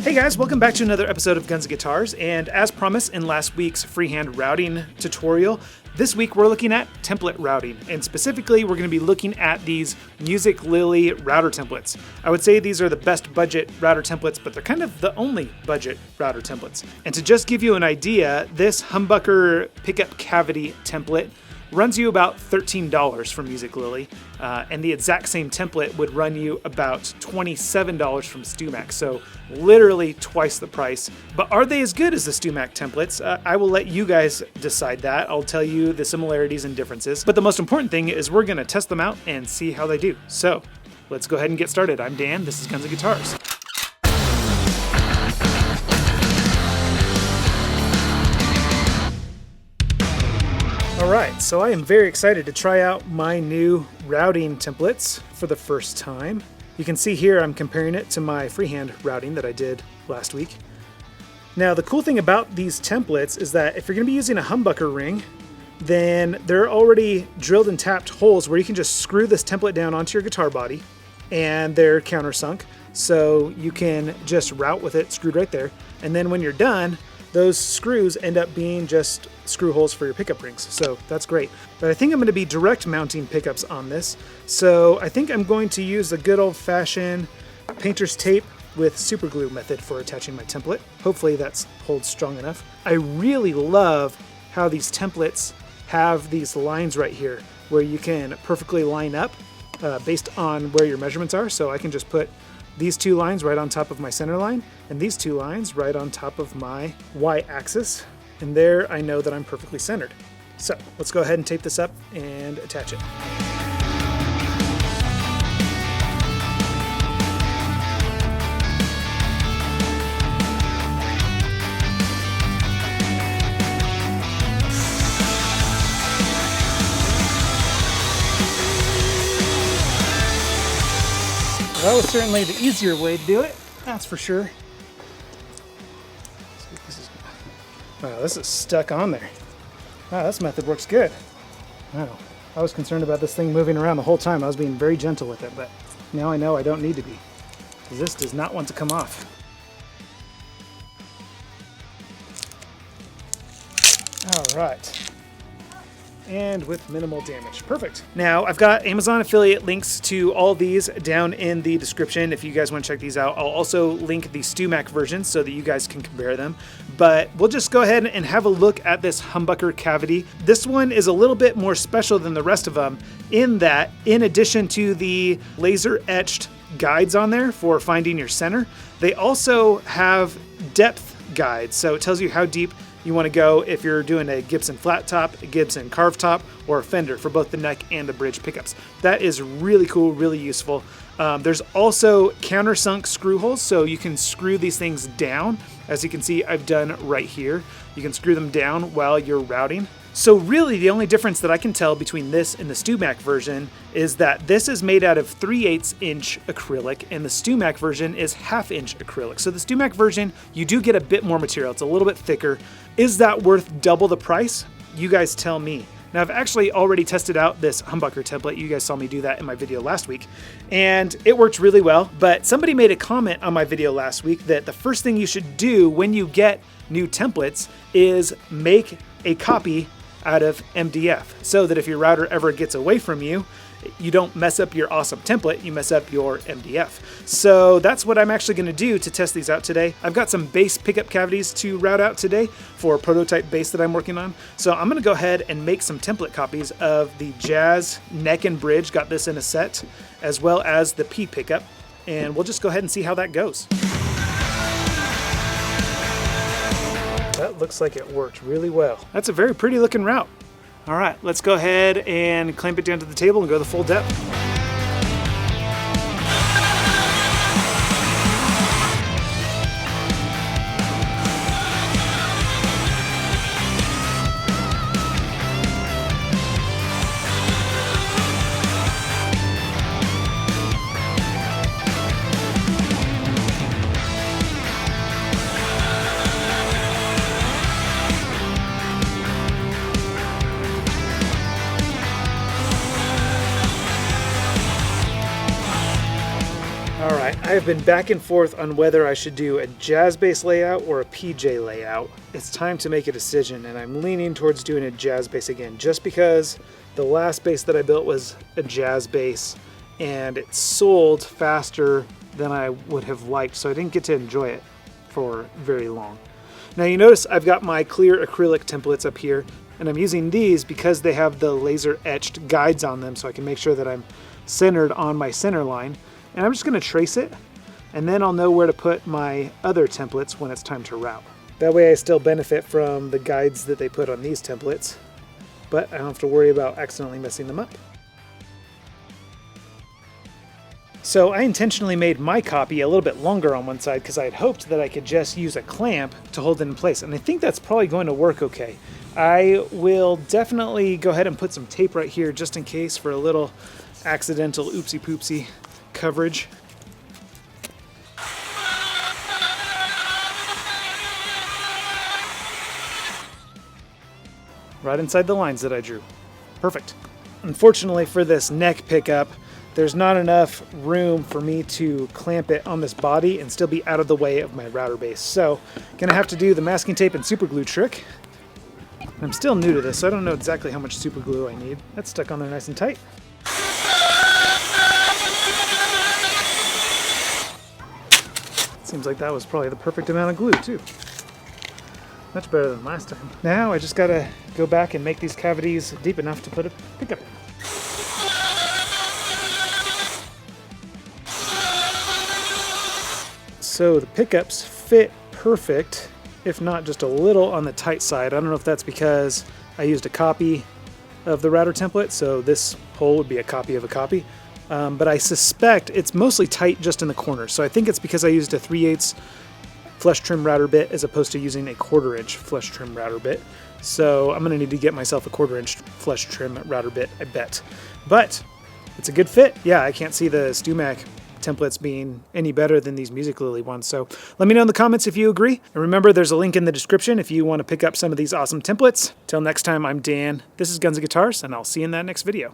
Hey guys, welcome back to another episode of Guns and Guitars, and as promised in last week's freehand routing tutorial, this week we're looking at template routing, and specifically we're going to be looking at these Musiclily router templates. I would say these are the best budget router templates, but they're kind of the only budget router templates. And to just give you an idea, this humbucker pickup cavity template runs you about $13 from Musiclily, and the exact same template would run you about $27 from StewMac, so literally twice the price. But are they as good as the StewMac templates? I will let you guys decide that. I'll tell you the similarities and differences, but the most important thing is we're going to test them out and see how they do. So let's go ahead and get started. I'm Dan, this is Guns and Guitars. Alright, so I am very excited to try out my new routing templates for the first time. You can see here I'm comparing it to my freehand routing that I did last week. Now the cool thing about these templates is that if you're going to be using a humbucker ring, then there are already drilled and tapped holes where you can just screw this template down onto your guitar body, and they're countersunk, so you can just route with it screwed right there, and then when you're done, those screws end up being just screw holes for your pickup rings, so that's great. But I think I'm going to be direct mounting pickups on this, so I think I'm going to use the good old-fashioned painter's tape with super glue method for attaching my template. Hopefully that holds strong enough. I really love how these templates have these lines right here where you can perfectly line up based on where your measurements are, so I can just put these two lines right on top of my center line, and these two lines right on top of my y-axis, and there I know that I'm perfectly centered. So let's go ahead and tape this up and attach it. That was certainly the easier way to do it, that's for sure. Wow, this is stuck on there. Wow, this method works good. Wow, I was concerned about this thing moving around the whole time. I was being very gentle with it, but now I know I don't need to be, because this does not want to come off. All right. And with minimal damage. Perfect. Now, I've got Amazon affiliate links to all these down in the description if you guys want to check these out. I'll also link the StewMac version so that you guys can compare them. But we'll just go ahead and have a look at this humbucker cavity. This one is a little bit more special than the rest of them in that, in addition to the laser etched guides on there for finding your center, they also have depth guides. So it tells you how deep you want to go if you're doing a Gibson flat top, a Gibson carved top, or a Fender for both the neck and the bridge pickups. That is really cool, really useful. There's also countersunk screw holes, so you can screw these things down. As you can see, I've done right here. You can screw them down while you're routing. So really the only difference that I can tell between this and the StewMac version is that this is made out of 3/8 inch acrylic and the StewMac version is 1/2 inch acrylic. So the StewMac version, you do get a bit more material. It's a little bit thicker. Is that worth double the price? You guys tell me. Now I've actually already tested out this humbucker template. You guys saw me do that in my video last week, and it worked really well. But somebody made a comment on my video last week that the first thing you should do when you get new templates is make a copy out of MDF so that if your router ever gets away from you, you don't mess up your awesome template, you mess up your MDF. So that's what I'm actually going to do to test these out today. I've got some bass pickup cavities to route out today for a prototype bass that I'm working on. So I'm going to go ahead and make some template copies of the Jazz neck and bridge, got this in a set, as well as the P pickup, and we'll just go ahead and see how that goes. That looks like it worked really well. That's a very pretty looking route. All right, let's go ahead and clamp it down to the table and go the full depth. I have been back and forth on whether I should do a jazz bass layout or a PJ layout. It's time to make a decision, and I'm leaning towards doing a jazz bass again, just because the last bass that I built was a jazz bass, and it sold faster than I would have liked, so I didn't get to enjoy it for very long. Now you notice I've got my clear acrylic templates up here, and I'm using these because they have the laser etched guides on them, so I can make sure that I'm centered on my center line. And I'm just going to trace it, and then I'll know where to put my other templates when it's time to route. That way I still benefit from the guides that they put on these templates, but I don't have to worry about accidentally messing them up. So I intentionally made my copy a little bit longer on one side because I had hoped that I could just use a clamp to hold it in place, and I think that's probably going to work okay. I will definitely go ahead and put some tape right here just in case for a little accidental oopsie poopsie coverage. Right inside the lines that I drew. Perfect. Unfortunately for this neck pickup, there's not enough room for me to clamp it on this body and still be out of the way of my router base. So, gonna have to do the masking tape and super glue trick. I'm still new to this, so I don't know exactly how much super glue I need. That's stuck on there nice and tight. Seems like that was probably the perfect amount of glue too. Much better than last time. Now I just gotta go back and make these cavities deep enough to put a pickup in. So the pickups fit perfect, if not just a little on the tight side. I don't know if that's because I used a copy of the router template, so this hole would be a copy of a copy. But I suspect it's mostly tight just in the corners. So I think it's because I used a 3/8 flush trim router bit as opposed to using a 1/4 inch flush trim router bit. So I'm gonna need to get myself a 1/4 inch flush trim router bit, I bet. But it's a good fit. Yeah, I can't see the StewMac templates being any better than these Musiclily ones. So let me know in the comments if you agree. And remember, there's a link in the description if you want to pick up some of these awesome templates. Till next time, I'm Dan. This is Guns and Guitars, and I'll see you in that next video.